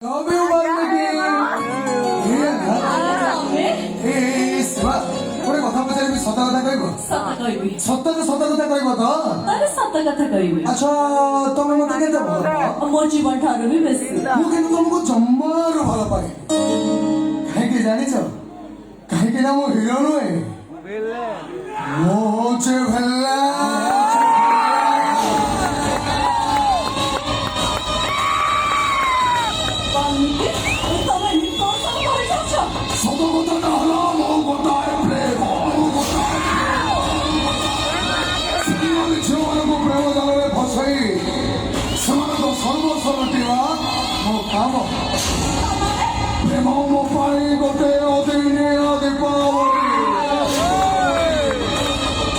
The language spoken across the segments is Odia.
Kami umangiging俺もたまちゃんにそった方がいいわそった方がいいわとअच्छा তুমি মতে কে যাবো আমার জীবনটা আরো বেশি ମୁଁ କିନ୍ତୁ ତମକୁ ଜମାରୁ ଭଲ ପାଏ କାହିଁକି ଜାଣିଛ କାହିଁକି ନା ମୁଁ ହିରୋ ନୁହେଁ ମୁଁ ହଉଛି ଭେଲା ସତ କଥା ହେଲା ମୋ ଗୋଟାଏ ପ୍ରେମ ସେମାନେ ଝିଅମାନଙ୍କୁ ପ୍ରେମ ଜାଲରେ ଫସାଇ ସେମାନଙ୍କ ସର୍ବସ୍ୱ ଲୁଟିବା ମୋ କାମ ପ୍ରେମ ମୋ ପାଇଁ ଗୋଟେ ଅଦିନିଆ ଦୀପାବଳି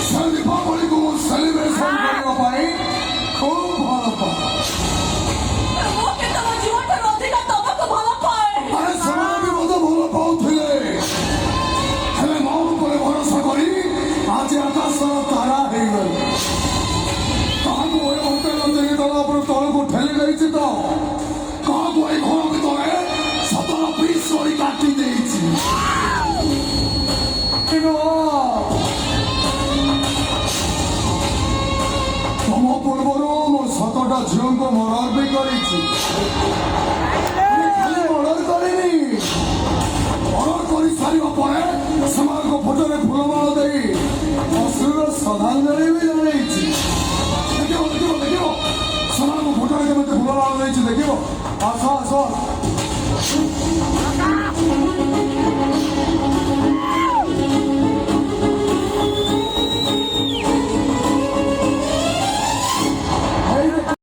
ସେ ଦୀପାବଳିକୁ ମୁଁ ସେଲିବ୍ରେସନ କରିବା ପାଇଁ ଖୁବ୍ ଭଲ ପାଏ ଆରେ ସେମାନେ ବି ମୋତେ ଭଲ ପାଉଥିଲେ ହେଲେ ମୋ ଉପରେ ଭରସା କରି ଆଜି ଆକାଶର ତାରା ହେଇଗଲେ କାହାକୁ ଏ ହୋଟେଲ ଦେଇକି ଦବା ଉପରେ ତଳକୁ ଠେଲି ଦେଇଛି ତ କାହାକୁ ଏଇ ଘର ଭିତରେ 17 ପିସ୍ କରି କାଟି ଦେଇଛି ତମ ପୂର୍ବରୁ ମୁଁ 7ଟା ଝିଅଙ୍କୁ ମର୍ଡର ବି କରିଛି ଖାଲି ମର୍ଡର କରିନି ମର୍ଡର କରି ସାରିବା ପରେ ସେମାନଙ୍କ ଫଟୋରେ ଫୁଲମାଳ ଦେଇ ଅଶ୍ଳୀଳ ଶ୍ରଦ୍ଧାଞ୍ଜଳି ବି ଜଣେଇଛି ଦେଖିବ ସେମାନଙ୍କ ଫଟୋରେ କେମିତି ଫୁଲମାଳ ଦେଇଛି ଦେଖିବ ଆସ